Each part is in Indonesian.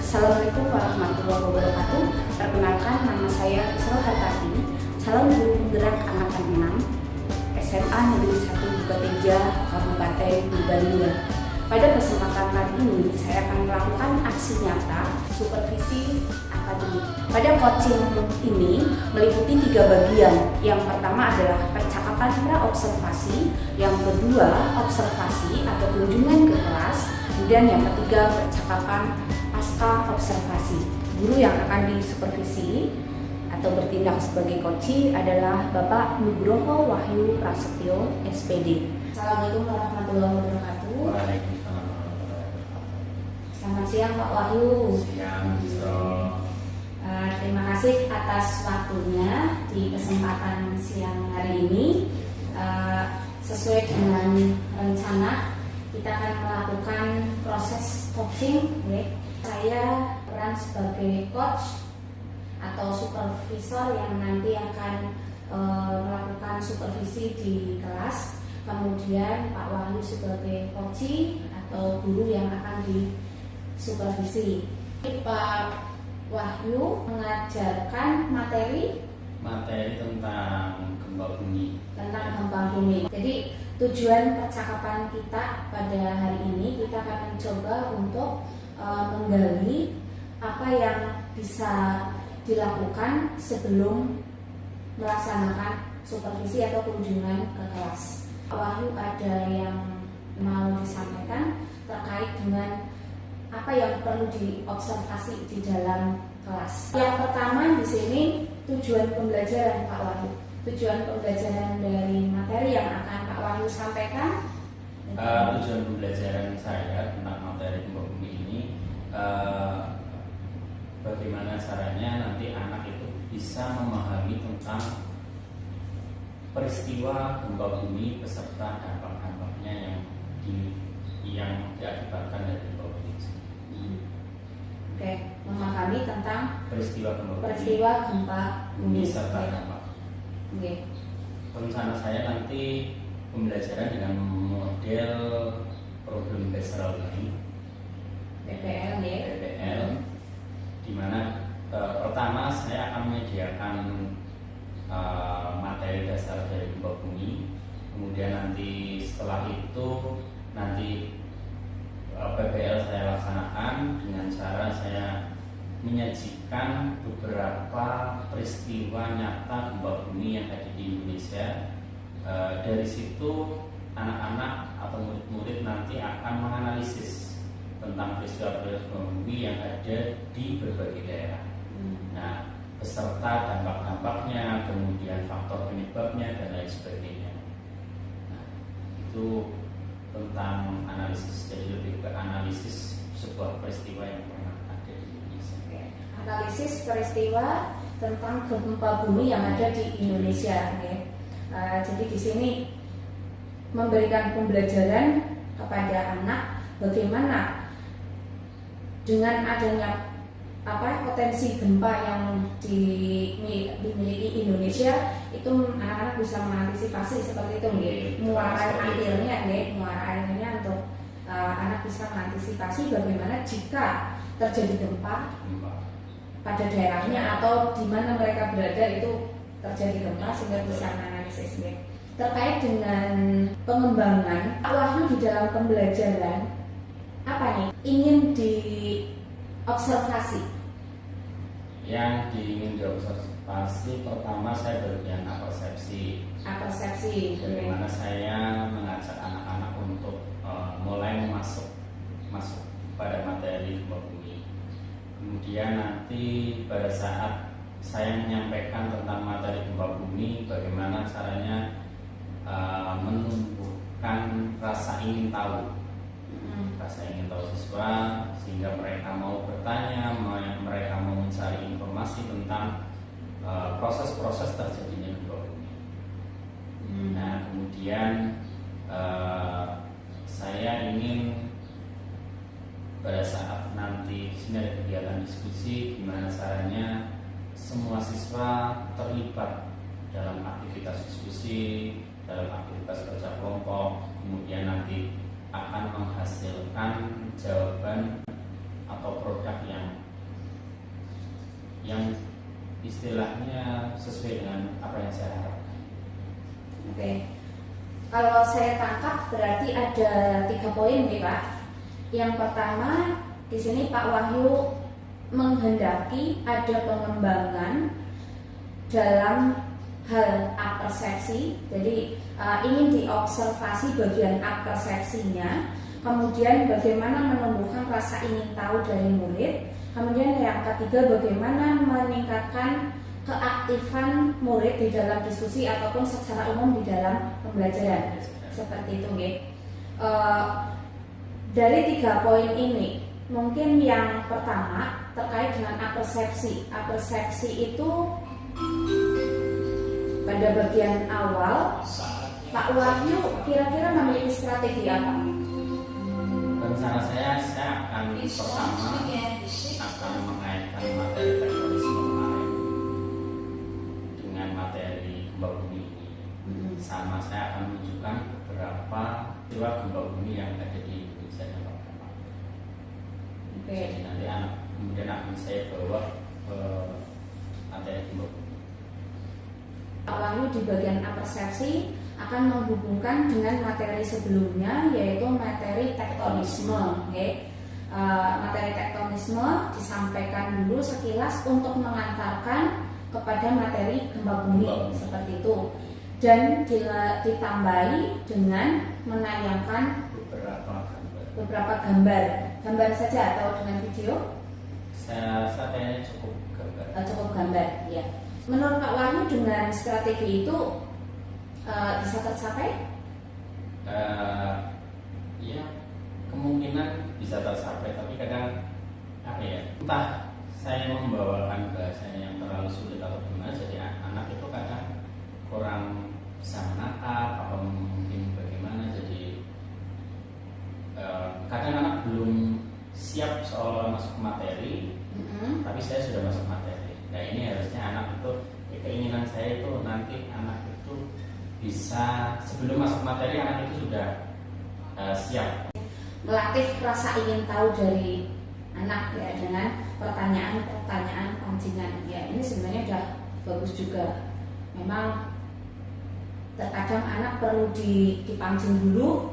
Assalamualaikum warahmatullahi wabarakatuh. Perkenalkan, nama saya Isra Hartati, calon guru penggerak angkatan 6 SMA Negeri 1 Bukateja, Kabupaten Purbalingga. Pada kesempatan kali ini, saya akan melakukan aksi nyata supervisi akademik. Pada coaching ini meliputi 3 bagian. Yang pertama adalah percakapan pra-observasi, yang kedua observasi atau kunjungan ke kelas, kemudian yang ketiga percakapan pasca observasi. Guru yang akan disupervisi atau bertindak sebagai coach adalah Bapak Nugroho Wahyu Prasetyo, SPD. Assalamualaikum warahmatullahi wabarakatuh. Waalaikumsalam warahmatullahi wabarakatuh. Selamat siang Pak Wahyu. Siang, Isro. Terima kasih atas waktunya di kesempatan siang hari ini. Sesuai dengan rencana, kita akan melakukan proses coaching. Saya peran sebagai coach atau supervisor yang nanti akan melakukan supervisi di kelas. Kemudian Pak Wahyu sebagai coach atau guru yang akan disupervisi. Pak Wahyu mengajarkan materi tentang gempa bumi. Jadi tujuan percakapan kita pada hari ini, kita akan mencoba untuk menggali apa yang bisa dilakukan sebelum melaksanakan supervisi atau kunjungan ke kelas. Pak Wahyu, ada yang mau disampaikan terkait dengan apa yang perlu diobservasi di dalam kelas? Yang pertama di sini tujuan pembelajaran Pak Wahyu. Tujuan pembelajaran dari materi yang akan Pak Wahyu sampaikan. Tujuan pembelajaran saya tentang materi gempa bumi ini, bagaimana caranya nanti anak itu bisa memahami tentang peristiwa gempa bumi beserta dampak-dampaknya yang diakibatkan dari gempa bumi. Oke, memahami tentang peristiwa gempa bumi serta dampak. Oke. Rencana saya nanti pembelajaran dengan model problem based learning (PBL), di mana pertama saya akan menyediakan materi dasar dari gempa bumi, kemudian nanti setelah itu PBL saya laksanakan dengan cara saya menyajikan beberapa peristiwa nyata gempa bumi yang ada di Indonesia. Dari situ anak-anak atau murid-murid nanti akan menganalisis tentang peristiwa-peristiwa gempa bumi yang ada di berbagai daerah. Nah, beserta dampak-dampaknya, kemudian faktor penyebabnya dan lain sebagainya. Nah, itu tentang analisis, jadi lebih ke analisis sebuah peristiwa yang pernah ada di Indonesia. Analisis peristiwa tentang gempa bumi yang ada di Indonesia. Jadi di sini memberikan pembelajaran kepada anak bagaimana dengan adanya potensi gempa yang dimiliki Indonesia, itu anak-anak bisa mengantisipasi seperti itu, muara airnya untuk anak bisa mengantisipasi bagaimana jika terjadi gempa pada daerahnya atau di mana mereka berada itu terjadi gempa, sehingga bisa menganalisisnya. Terkait dengan pengembangan Pak Wahyu di dalam pembelajaran, apa nih ingin diobservasi? Yang ingin diobservasi pertama saya bagian persepsi. Bagaimana saya mengajak anak-anak untuk mulai masuk pada materi gempa bumi. Kemudian nanti pada saat saya menyampaikan tentang materi gempa bumi, bagaimana caranya menumbuhkan rasa ingin tahu siswa, sehingga mereka mau bertanya, mereka mau mencari informasi tentang proses-proses terjadinya gempa bumi. Nah, kemudian saya ingin pada saat nanti di sini ada kegiatan diskusi, gimana caranya semua siswa terlibat dalam aktivitas diskusi, dalam aktivitas kerja kelompok, kemudian nanti akan menghasilkan jawaban atau produk yang istilahnya sesuai dengan apa yang saya harapkan. Oke. Kalau saya tangkap berarti ada 3 poin nih Pak. Yang pertama di sini Pak Wahyu menghendaki ada pengembangan dalam hal apersepsi. Jadi ingin diobservasi bagian apersepsinya. Kemudian bagaimana menumbuhkan rasa ingin tahu dari murid. Kemudian yang ketiga, bagaimana meningkatkan keaktifan murid di dalam diskusi ataupun secara umum di dalam pembelajaran. Seperti itu, ya. Dari 3 poin ini, mungkin yang pertama terkait dengan apersepsi. Apersepsi itu pada bagian awal, Pak Wahyu kira-kira memiliki strategi apa? Rencana saya akan pertama akan mengaitkan materi tektonisme kemarin dengan materi gempa bumi ini. Sama saya akan menunjukkan beberapa peristiwa gempa bumi yang ada di Indonesia dan Papua. Jadi nanti kemudian akan saya bawa ke materi gempa bumi. Pak Wahyu di bagian apersepsi akan menghubungkan dengan materi sebelumnya, yaitu materi tektonisme. Okay. Materi tektonisme disampaikan dulu sekilas untuk mengantarkan kepada materi gempa bumi seperti itu, dan ditambahi dengan menayangkan beberapa gambar saja atau dengan video. Saya rasa kayaknya cukup gambar ya. Menurut Pak Wahyu dengan strategi itu bisa tercapai? Ya, kemungkinan bisa tercapai, tapi kadang entah saya membawakan bahasanya yang terlalu sulit atau gimana, jadi anak itu kadang kurang bisa menangkap atau mungkin bagaimana, jadi kadang anak belum siap seolah masuk materi, tapi saya sudah masuk materi. Nah ini harusnya anak itu, keinginan saya itu nanti anak itu bisa sebelum masuk materi anak itu sudah siap. Melatih rasa ingin tahu dari anak ya dengan pertanyaan-pertanyaan pancingan. Ya ini sebenarnya sudah bagus juga. Memang terkadang anak perlu dipancing dulu,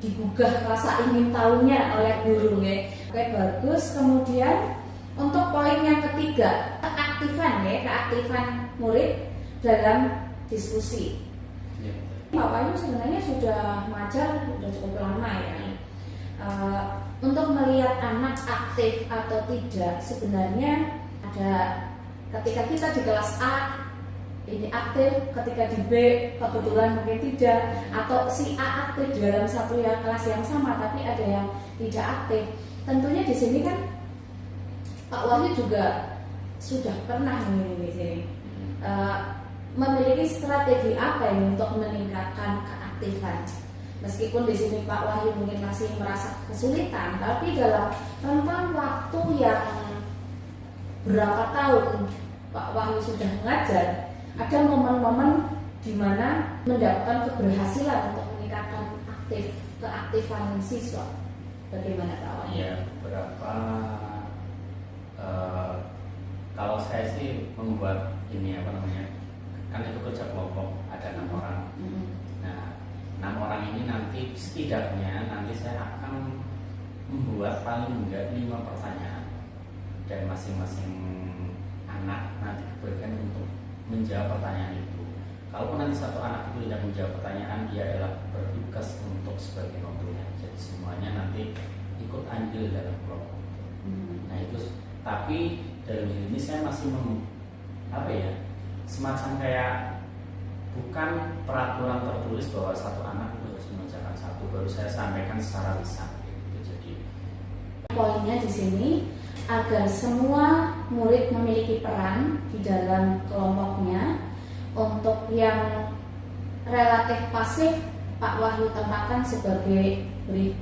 digugah rasa ingin tahunya oleh guru ya. Oke, bagus. Kemudian untuk poin yang ketiga, keaktifan murid dalam diskusi. Ya. Pak Wahyu sebenarnya sudah mengajar sudah cukup lama ya. Untuk melihat anak aktif atau tidak, sebenarnya ada ketika kita di kelas A ini aktif, ketika di B kebetulan mungkin tidak, atau si A aktif dalam satu kelas yang sama tapi ada yang tidak aktif. Tentunya di sini kan Pak Wahyu juga sudah pernah di sini memiliki strategi apa ini untuk meningkatkan keaktifan. Meskipun di sini Pak Wahyu mungkin masih merasa kesulitan, tapi dalam rentang waktu yang berapa tahun Pak Wahyu sudah mengajar, ada momen-momen di mana mendapatkan keberhasilan untuk meningkatkan keaktifan siswa. Bagaimana Pak Wahyu? Ya, beberapa kalau saya sih membuat ini kan itu kerja kelompok, ada 6 orang. Nah, 6 orang ini nanti setidaknya saya akan membuat paling enggak 5 pertanyaan, dan masing-masing anak nanti diberikan untuk menjawab pertanyaan itu. Kalaupun nanti satu anak itu tidak menjawab pertanyaan, dia adalah bertugas untuk sebagai notulen. Jadi semuanya nanti ikut andil dalam kelompok itu. Nah itu, tapi dalam hal ini saya masih semacam kayak bukan peraturan tertulis bahwa satu anak itu harus mengerjakan satu, baru saya sampaikan secara lisan gitu. Jadi poinnya di sini agar semua murid memiliki peran di dalam kelompoknya. Untuk yang relatif pasif, Pak Wahyu tempatkan sebagai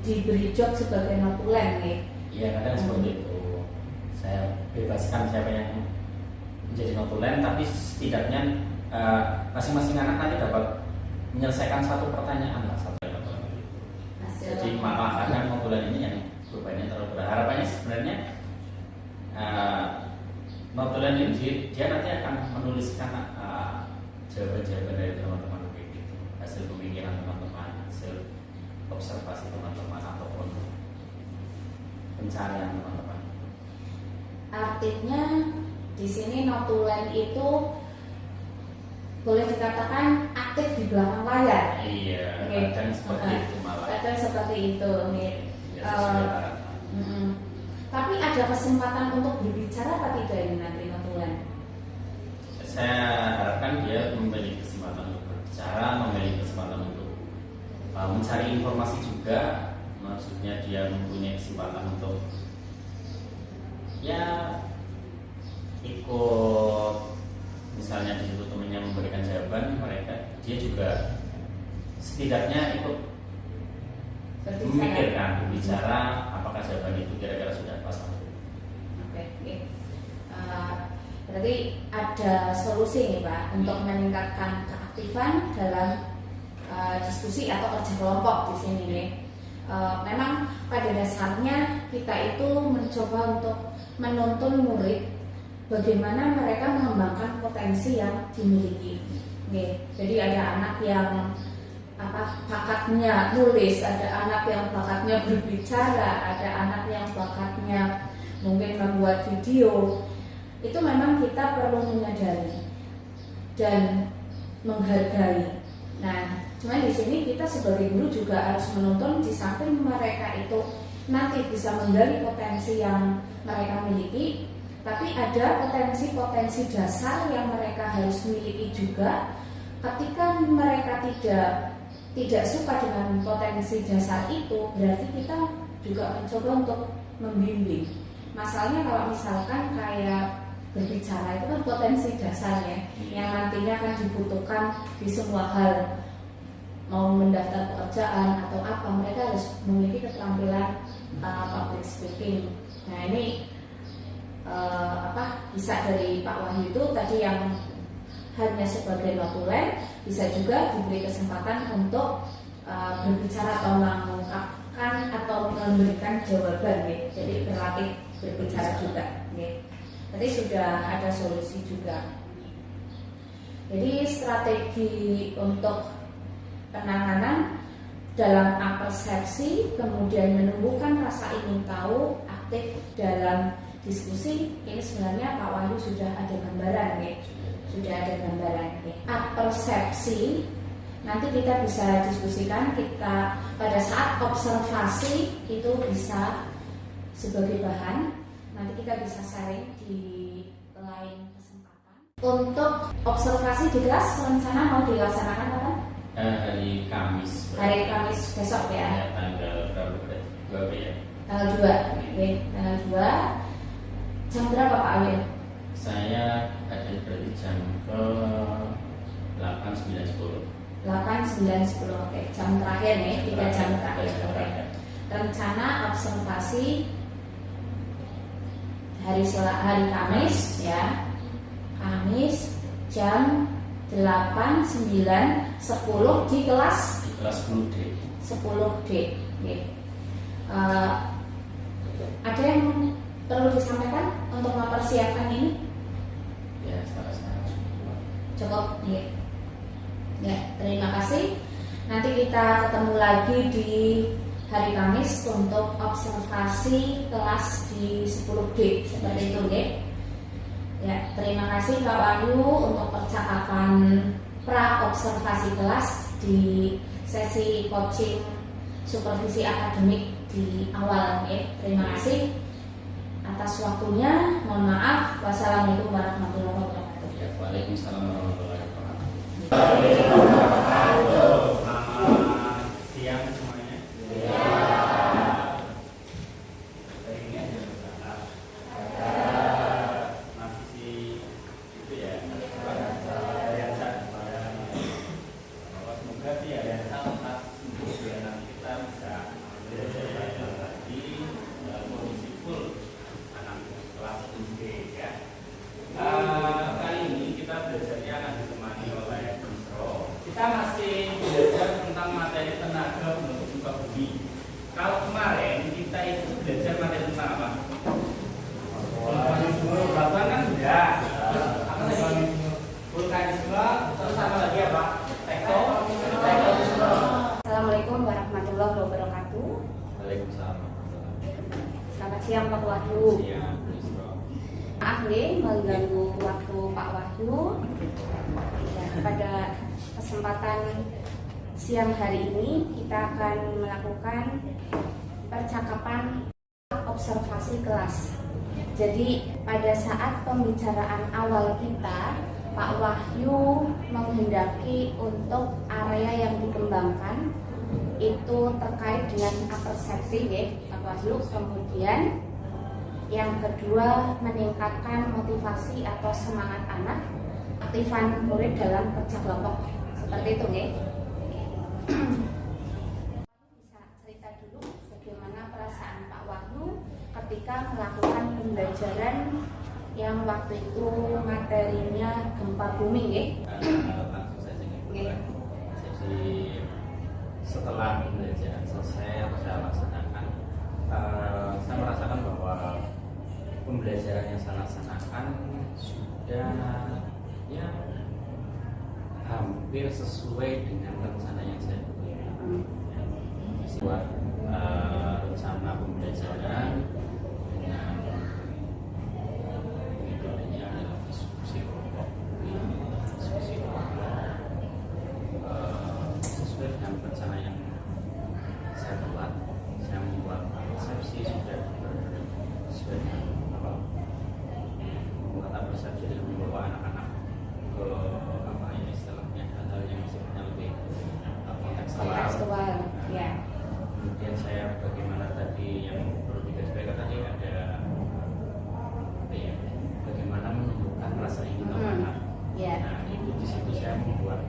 diberi job sebagai notulen ya. Iya, kadang seperti itu. Saya bebaskan siapa yang menjadi notulen, tapi setidaknya masing-masing anak nanti dapat menyelesaikan satu pertanyaan lah, Jadi malah kadang notulen ini yang bebannya terlalu berat. Harapannya sebenarnya Jadi dia nanti akan menuliskan jawaban-jawaban dari teman-teman kayak gitu, hasil pemikiran teman-teman, hasil observasi teman-teman ataupun pencarian teman-teman. Artinya di sini notulen itu boleh dikatakan aktif di belakang layar. Iya, Oke. kadang seperti itu malah. Kadang seperti itu. Oke. Ya, sesuai harapan. Tapi ada kesempatan untuk berbicara apa tidak ini nanti notulen? Saya harapkan dia memiliki kesempatan untuk berbicara, memiliki kesempatan untuk mencari informasi juga. Maksudnya dia mempunyai kesempatan untuk ya ikut, misalnya di situ temannya memberikan jawaban, dia juga setidaknya ikut memikirkan, berbicara apakah jawaban itu kira-kira sudah pas. Oke. Berarti ada solusi nih Pak untuk meningkatkan keaktifan dalam diskusi atau kerja kelompok di sini nih. Memang pada dasarnya kita itu mencoba untuk menuntun murid bagaimana mereka mengembangkan potensi yang dimiliki. Jadi ada anak yang bakatnya nulis, ada anak yang bakatnya berbicara, ada anak yang bakatnya mungkin membuat video. Itu memang kita perlu menyadari dan menghargai. Nah, cuman di sini kita sebagai guru juga harus menuntun di samping mereka itu nanti bisa menggali potensi yang mereka miliki, tapi ada potensi-potensi dasar yang mereka harus miliki juga. Ketika mereka tidak suka dengan potensi dasar itu, berarti kita juga mencoba untuk membimbing. Masalahnya kalau misalkan kayak berbicara itu kan potensi dasarnya yang nantinya akan dibutuhkan di semua hal, mau mendaftar pekerjaan atau apa, mereka harus memiliki keterampilan public speaking. Nah ini bisa dari Pak Wahyu itu tadi yang hanya sebagai notulen, bisa juga diberi kesempatan untuk berbicara atau mengungkapkan atau memberikan jawaban, ya. Jadi berlatih berbicara juga. Ya. Tadi sudah ada solusi juga. Jadi strategi untuk penanganan dalam apersepsi, kemudian menumbuhkan rasa ingin tahu, aktif dalam diskusi. Ini sebenarnya Pak Wahyu sudah ada gambaran, ya. Sudah ada gambaran. Ya. Apersepsi nanti kita bisa diskusikan, kita pada saat observasi itu bisa sebagai bahan. Nanti kita bisa sharing di lain kesempatan. Untuk observasi di kelas rencana mau dilaksanakan kapan? Hari Kamis. Hari Kamis besok ya. Ya, tanggal berapa ya? Tanggal 2. Oke, tanggal 2. Jam berapa Pak Alir? Saya ada berarti jam ke 8, 9, 10. 8, 9, 10. Oke, jam terakhir nih, 3 jam terakhir. Oke. Rencana observasi hari Kamis ya. Kamis jam 8, 9, 10 di kelas 10D. 10D. Okay. Ada yang perlu disampaikan untuk mempersiapkan ini? Ya, salah. Cukup. Ya, terima kasih. Nanti kita ketemu lagi di hari Kamis untuk observasi kelas di 10D seperti itu, ya. Terima kasih Pak Wahyu untuk percakapan pra observasi kelas di sesi coaching supervisi akademik di awal, ya. Terima kasih atas waktunya. Mohon maaf. Wassalamualaikum warahmatullahi wabarakatuh. Ya, waalaikumsalam warahmatullahi wabarakatuh. Selamat siang semuanya. Kita masih belajar tentang materi tenaga untuk muka bumi. Kalau kemarin kita itu belajar materi tentang apa? Lapangan kan sudah. Terus Wahyu. Siap, Isra. Maaf nih mengganggu waktu Pak Wahyu. Ya, pada kesempatan siang hari ini kita akan melakukan percakapan observasi kelas. Jadi pada saat pembicaraan awal kita, Pak Wahyu menghendaki untuk area yang dikembangkan itu terkait dengan apersepsi ya, Pak Wahyu. Kemudian yang kedua, meningkatkan motivasi atau semangat anak, aktifan murid dalam kerja kelompok. Seperti itu ya. Bisa cerita dulu bagaimana perasaan Pak Wahyu ketika melakukan pembelajaran yang waktu itu materinya gempa bumi ya. Langsung saja nih. Jadi setelah pembelajaran selesai atau saya laksanakan, saya merasakan bahwa pembelajaran yang saya laksanakan sudah ya hampir sesuai dengan rencana yang saya buat. Buat rencana pembelajaran dengan metodenya adalah diskusi kelompok, sesuai dengan rencana yang saya buat. Saya membuat persepsi sudah sesuai dengan membuat persepsi dan membawa anak-anak ke apa ini istilahnya hal yang sifatnya lebih kontekstual. Ya. Kemudian saya bagaimana tadi yang perlu digarisbawahi tadi ada ya, bagaimana menumbuhkan rasa ingin tahu anak. Ya. Nah itu di situ saya membuat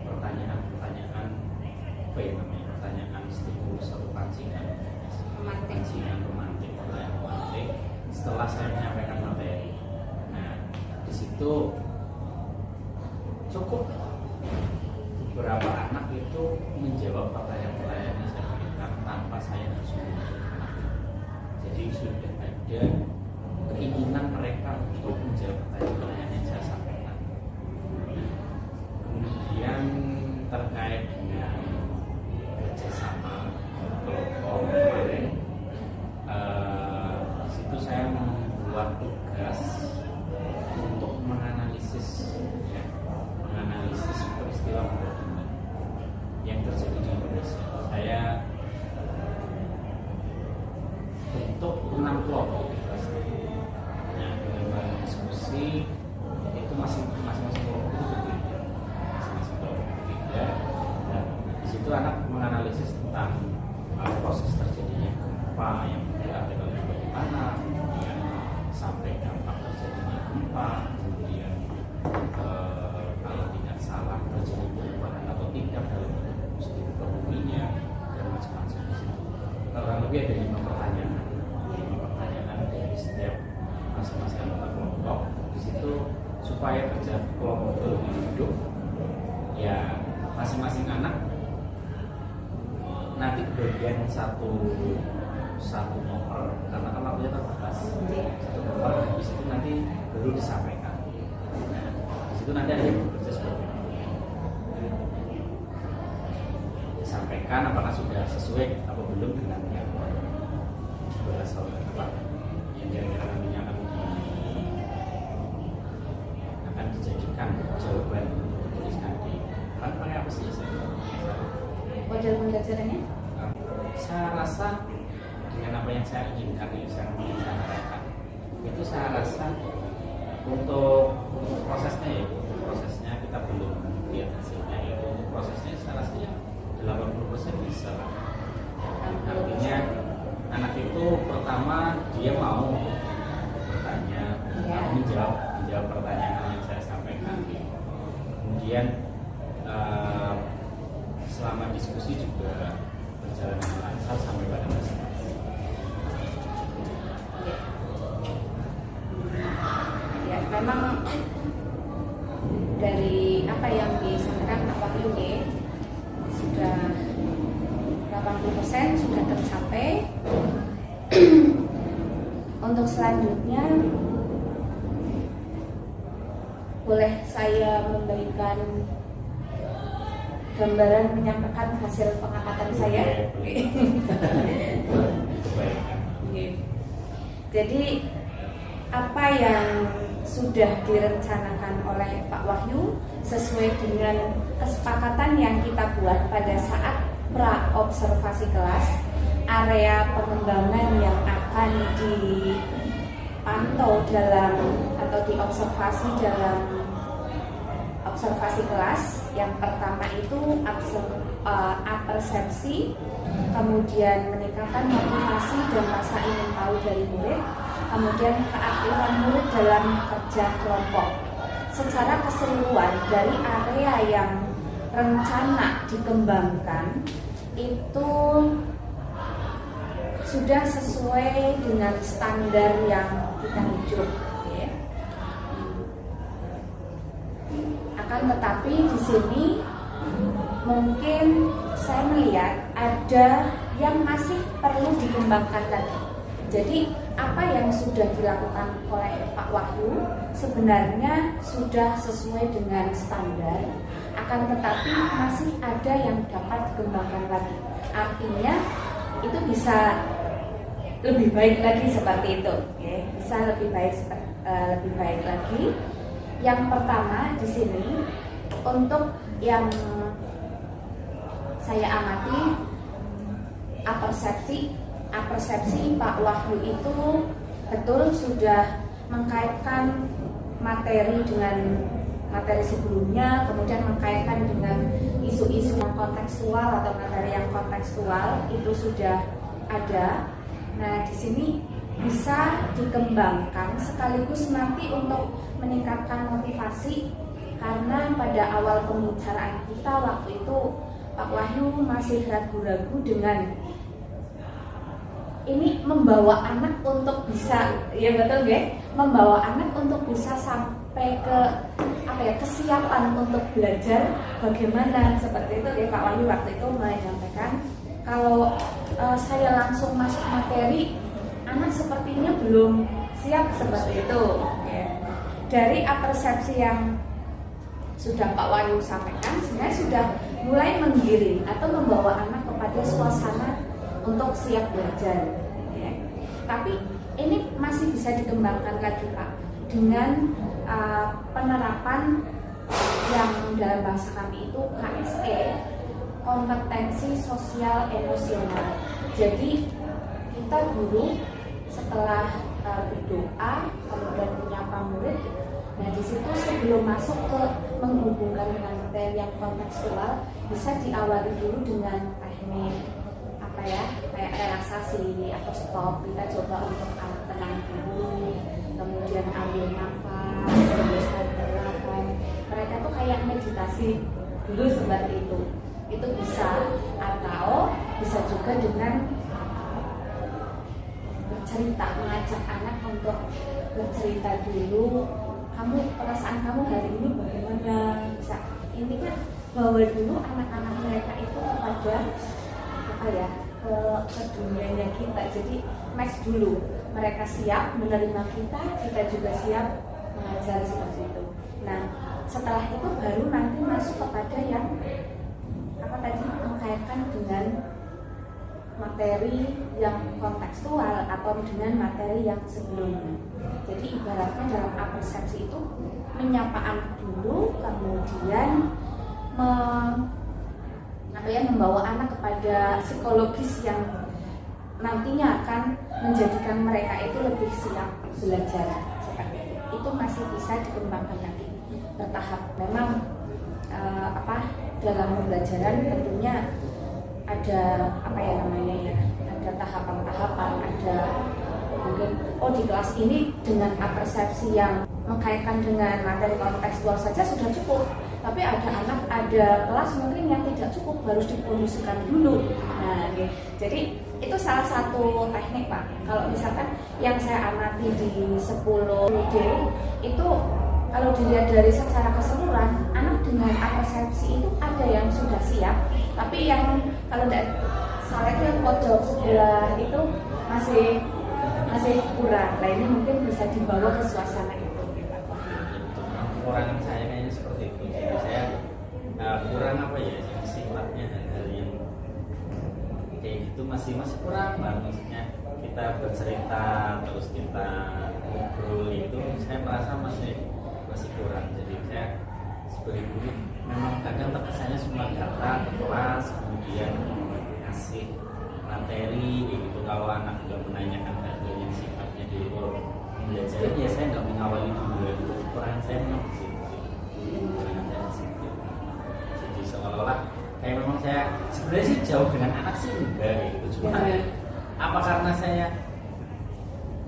pertanyaan apa ya namanya, pertanyaan stimulus atau pancingan romantik, pertanyaan romantik setelah saya menyampaikan materi. Nah di situ cukup beberapa anak itu menjawab pertanyaan-pertanyaan yang saya berikan tanpa saya harus menunjukkan. Jadi sudah ada keinginan mereka untuk menjawab pertanyaan-pertanyaan yang saya sampaikan. Kemudian terkait dengan kerjasama kelompok kemarin, di situ saya membuat tugas untuk menganalisis peristiwa bumi yang terjadi di Indonesia. Saya bentuk 6 kelompok. Nah, dengan diskusi itu masing-masing kelompok itu berbeda. Masing-masing kelompok berbeda. Dan di situ anak menganalisis tentang proses terjadinya gempa yang diartikan bagaimana, kemudian sampai dampak terjadinya gempa, kemudian kalau tidak salah terjadi perubahan atau tidak dalam peristiwa buminya dan macam-macam di situ. Kurang lebih ada 5 pertanyaan dari setiap masing-masing anggota kelompok. Di situ supaya kerja kelompok itu lebih hidup, ya masing-masing anak nanti bagian satu nomor, karena kan waktunya terbatas. Satu nomor, di situ nanti baru disampaikan. Nah, di situ nanti ada yang bekerja seperti itu. Disampaikan apakah sudah sesuai atau belum dengan yang berasal apa yang kira-kira nantinya akan dijadikan jawaban untuk tuliskan di pakai apa sih saya? Model pembelajarannya? Saya rasa dengan apa yang saya inginkan, yang saya sampaikan, itu saya rasa untuk prosesnya kita belum lihat hasilnya. Itu untuk prosesnya saya rasa ya 80% bisa. Artinya anak itu pertama dia mau bertanya, menjawab pertanyaan yang saya sampaikan. Kemudian selama diskusi juga berjalan dengan lancar sampai pada presentasi. Ya, memang dari apa yang disampaikan Pak Wahyu sudah 80% sudah tercapai. Untuk selanjutnya boleh saya memberikan gambaran menyampaikan hasil pengamatan saya. Jadi apa yang sudah direncanakan oleh Pak Wahyu sesuai dengan kesepakatan yang kita buat pada saat pra-observasi kelas, area pengembangan yang akan dipantau dalam atau diobservasi dalam observasi kelas. Yang pertama itu apersepsi, kemudian meningkatkan motivasi dan rasa ingin tahu dari murid, kemudian keaktifan murid dalam kerja kelompok. Secara keseluruhan dari area yang rencana dikembangkan itu sudah sesuai dengan standar yang kita hidup, ya. Akan tetapi di sini mungkin saya melihat ada yang masih perlu dikembangkan lagi. Jadi apa yang sudah dilakukan oleh Pak Wahyu sebenarnya sudah sesuai dengan standar, akan tetapi masih ada yang dapat dikembangkan lagi. Artinya itu bisa lebih baik lagi seperti itu, ya. Bisa lebih baik lagi. Yang pertama di sini untuk yang saya amati apersepsi Pak Wahyu itu betul sudah mengkaitkan materi dengan materi sebelumnya, kemudian mengkaitkan dengan isu-isu yang kontekstual atau materi yang kontekstual itu sudah ada. Nah, di sini bisa dikembangkan sekaligus nanti untuk meningkatkan motivasi, karena pada awal pembicaraan kita waktu itu Pak Wahyu masih ragu-ragu dengan ini membawa anak untuk bisa, ya betul ya, membawa anak untuk bisa sampai ke kesiapan untuk belajar bagaimana, seperti itu ya. Pak Wahyu waktu itu menyampaikan kalau saya langsung masuk materi, anak sepertinya belum siap, seperti itu ya. Dari persepsi yang sudah Pak Wahyu sampaikan, sebenarnya sudah mulai menggiring atau membawa anak kepada suasana untuk siap belajar, ya. Tapi ini masih bisa dikembangkan lagi, Pak, dengan penerapan yang dalam bahasa kami itu KSE, kompetensi sosial emosional. Jadi kita guru setelah berdoa kemudian menyapa murid, nah di situ sebelum masuk ke menghubungkan dengan materi yang kontekstual, bisa diawali dulu dengan teknik kayak relaksasi atau stop. Kita coba untuk tenang dulu, kemudian ambil nafas, hembuskan perlahan. Mereka tuh kayak meditasi dulu seperti itu. Itu bisa, atau bisa juga dengan bercerita, mengajak anak untuk bercerita dulu. Perasaan kamu hari ini bagaimana? Bisa intinya bawa dulu anak-anak mereka itu kepada ke dunianya kita. Jadi match dulu, mereka siap menerima kita juga siap mengajar seperti itu. Nah, setelah itu baru nanti masuk kepada yang mengkaitkan dengan materi yang kontekstual atau dengan materi yang sebelumnya. Jadi ibaratnya dalam persepsi itu menyapa anak dulu, kemudian membawa anak kepada psikologis yang nantinya akan menjadikan mereka itu lebih siap belajar seperti itu. Itu masih bisa dikembangkan lagi bertahap. Memang dalam pembelajaran tentunya ada ada tahapan-tahapan, ada mungkin di kelas ini dengan persepsi yang mengkaitkan dengan materi kontekstual saja sudah cukup, tapi ada kelas mungkin yang tidak cukup, harus dikondisikan dulu. Nah, jadi itu salah satu teknik, Pak. Kalau misalkan yang saya amati di 10D itu, kalau dilihat dari secara keseluruhan, anak dengan persepsi itu ada yang sudah siap, tapi yang kalau tidak salah itu yang pojok sebelah itu masih kurang. Nah, ini mungkin bisa dibawa ke suasana itu. Kekurangan saya kayaknya seperti itu. Jadi saya kurang sifatnya hal-hal yang kayak gitu masih kurang banget, maksudnya kita bercerita terus kita ngobrol itu saya merasa masih kurang. Jadi saya sebagai guru memang kadang terkesannya cuma datang ke kelas kemudian ngasih materi gitu. Kalau anak juga menanyakan hal yang sifatnya di luar belajar ya saya nggak mengawali dulu, itu kurang saya memang di situ. Jadi seolah-olah kayak memang saya sebenarnya sih jauh dengan anak sih enggak gitu, cuma apa karena saya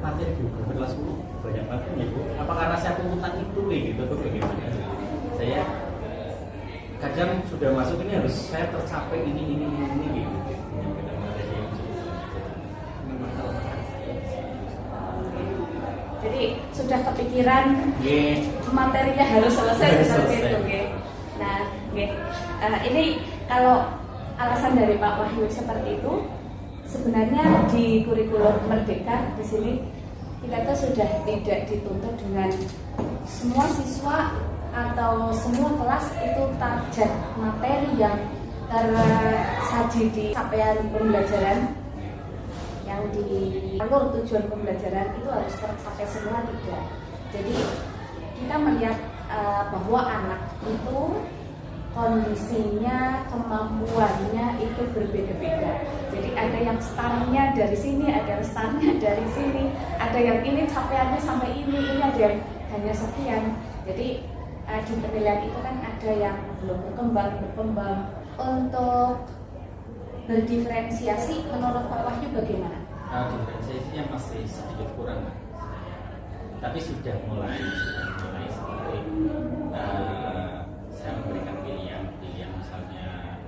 materi juga kelas 10 banyak banget ya Bu, apa karena saya tuntutan itu gitu atau bagaimana? Saya kadang sudah masuk ini harus saya tercapai ini gitu. Yang benar-benar yang memang kalau saya. Jadi sudah kepikiran materinya harus selesai seperti itu, okay. Nah, ini kalau alasan dari Pak Wahyu seperti itu, sebenarnya di kurikulum Merdeka di sini kita tuh sudah tidak dituntut dengan semua siswa atau semua kelas itu target materi yang tersaji di capaian pembelajaran yang di alur tujuan pembelajaran itu harus tercapai semua, tidak. Jadi kita melihat bahwa anak itu kondisinya, kemampuannya itu berbeda-beda. Jadi ada yang startnya dari sini, ada yang startnya dari sini, ada yang ini capaiannya sampai ini ada yang hanya sekian. Jadi di penilaian itu kan ada yang belum berkembang. Untuk berdiferensiasi menurut Pak Wahyu bagaimana? Diferensiasinya masih sedikit kurang, tapi sudah mulai seperti saya memberikan pilihan misalnya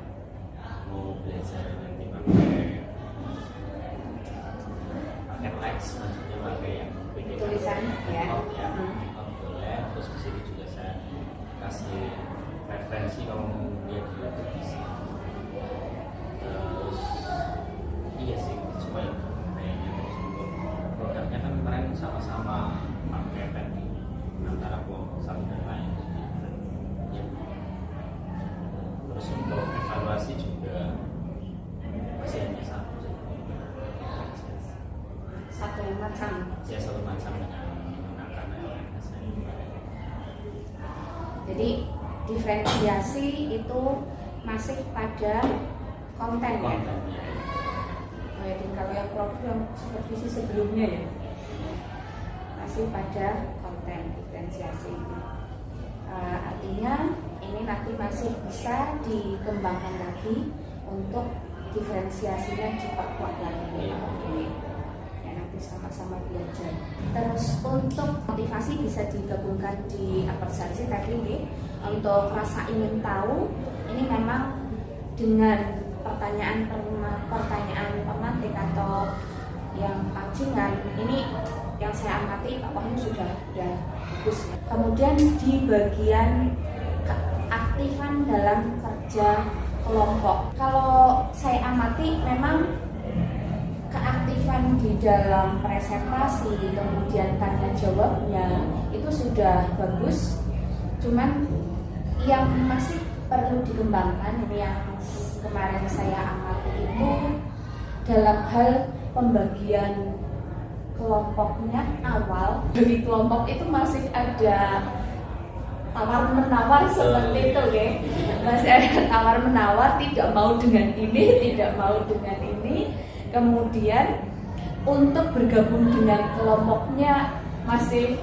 mau belajar nanti pakai teks, maksudnya pakai yang tulisan ya. Boleh. Terus di sini juga saya kasih referensi kalau mau lihat di sini. Terus iya sih, cuma kayaknya terus untuk produknya kan kemarin sama-sama pakai teknik antara kelompok satu dan lain. Terus untuk evaluasi juga masih hanya satu yang macam. Ya satu macam dengan menggunakan LMS. Jadi diferensiasi itu masih pada konten ya. Jadi kalau yang program supervisi sebelumnya ya masih pada konten diferensiasi. Artinya ini nanti masih bisa dikembangkan lagi untuk diferensiasinya diperkuat lagi. Ya, nanti sama-sama belajar. Terus untuk motivasi bisa digabungkan di apresiasi tadi nih. Untuk rasa ingin tahu ini memang dengan pertanyaan pemantik atau yang pancingan ini yang saya amati Pak Wahyu sudah bagus. Kemudian di bagian keaktifan dalam kerja kelompok, kalau saya amati memang keaktifan di dalam presentasi kemudian tanya jawabnya itu sudah bagus, cuman yang masih perlu dikembangkan ini yang kemarin saya amati itu dalam hal pembagian kelompoknya awal. Dari kelompok itu masih ada tawar menawar seperti itu ya. Masih ada tawar menawar, tidak mau dengan ini, tidak mau dengan ini. Kemudian untuk bergabung dengan kelompoknya masih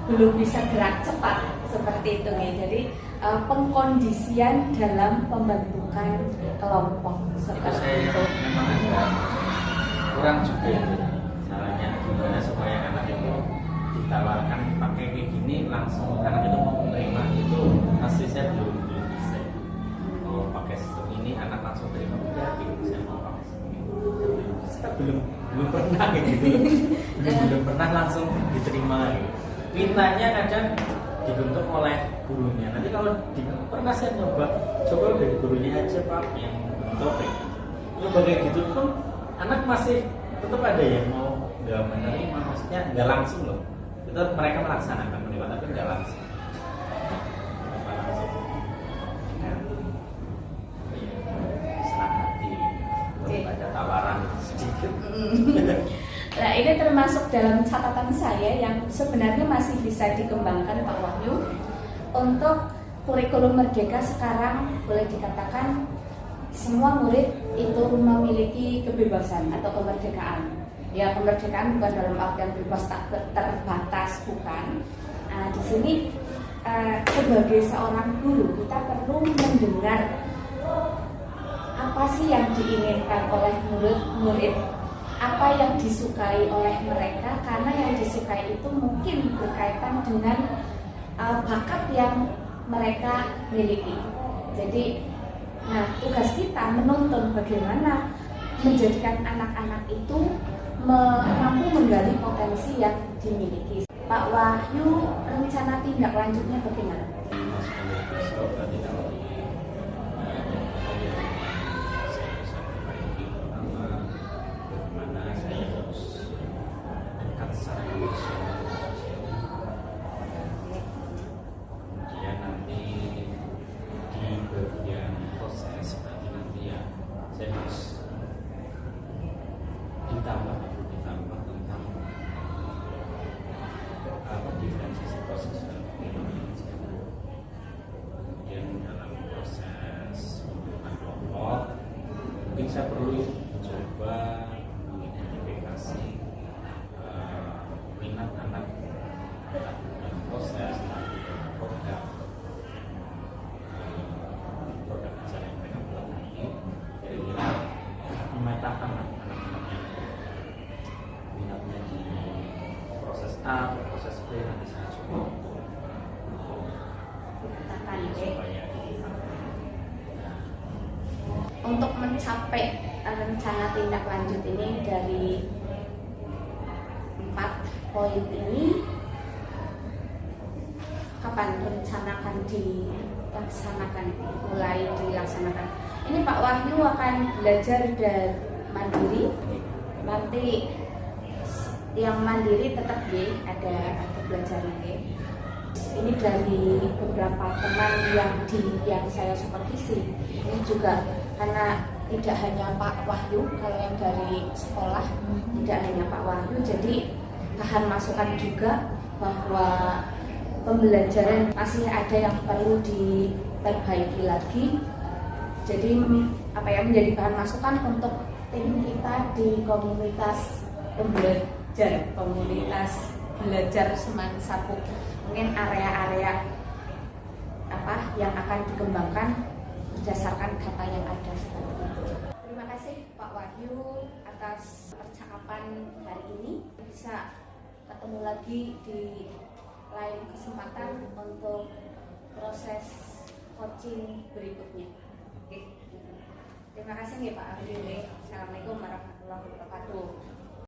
belum bisa gerak cepat seperti itu ya. Jadi pengkondisian dalam pembentukan kelompok seperti itu. Memang agak kurang juga ya. Caranya gimana supaya anak itu ditawarkan pakai kayak gini langsung anak itu mau menerima, itu pasti saya belum bisa. Mau pakai sistem ini anak langsung terima, udah saya mau pakai sistem ini. Saya belum pernah gitu. belum pernah langsung diterima gitu. Mintanya kadang dibentuk oleh gurunya. Nanti kalau pernah saya coba dari gurunya aja Pak yang bentuk coba kayak gitu pun anak masih tetap ada yang mau nggak menerima, maksudnya nggak langsung loh. Tetap mereka melaksanakan menerima tapi nggak langsung. Senang hati. Belum ada tawaran Nah, ini termasuk dalam catatan saya yang sebenarnya masih bisa dikembangkan Pak Wahyu. Untuk kurikulum Merdeka sekarang boleh dikatakan semua murid itu memiliki kebebasan atau kemerdekaan. Ya, kemerdekaan bukan dalam artian bebas tak terbatas, bukan. Nah, di sini sebagai seorang guru kita perlu mendengar apa sih yang diinginkan oleh murid-murid, apa yang disukai oleh mereka, karena yang disukai itu mungkin berkaitan dengan bakat yang mereka miliki. Jadi, nah, tugas kita menuntun bagaimana menjadikan anak-anak itu mampu menggali potensi yang dimiliki. Pak Wahyu, rencana tindak lanjutnya bagaimana? Kemudian nanti di bagian proses nanti ya saya harus ditambah tentang diferensiasi proses kemudian dalam proses pembentukan kelompok mungkin saya perlu coba mengidentifikasi minat anak dalam proses produk ajar yang mereka buat ini kira-kira memetakan anak-anaknya minatnya di proses A, proses B, nanti saya coba supaya untuk mencapai rencana tindak lanjut ini dari 4 poin ini, kapan rencanakan mulai dilaksanakan? Ini Pak Wahyu akan belajar dan mandiri. Nanti yang mandiri tetap ada belajar lagi. Ini dari beberapa teman yang saya supervisi. Ini juga karena tidak hanya Pak Wahyu, kalau yang dari sekolah tidak hanya Pak Wahyu, jadi bahan masukan juga bahwa pembelajaran masih ada yang perlu diperbaiki lagi. Jadi menjadi bahan masukan untuk tim kita di komunitas belajar Semangat Sapuk. Mungkin area-area yang akan dikembangkan berdasarkan data yang ada sekarang. Terima kasih Pak Wahyu atas percakapan hari ini. Bisa ketemu lagi di lain kesempatan untuk proses coaching berikutnya. Oke. Terima kasih ya Pak Wahyu. Assalamualaikum warahmatullahi wabarakatuh.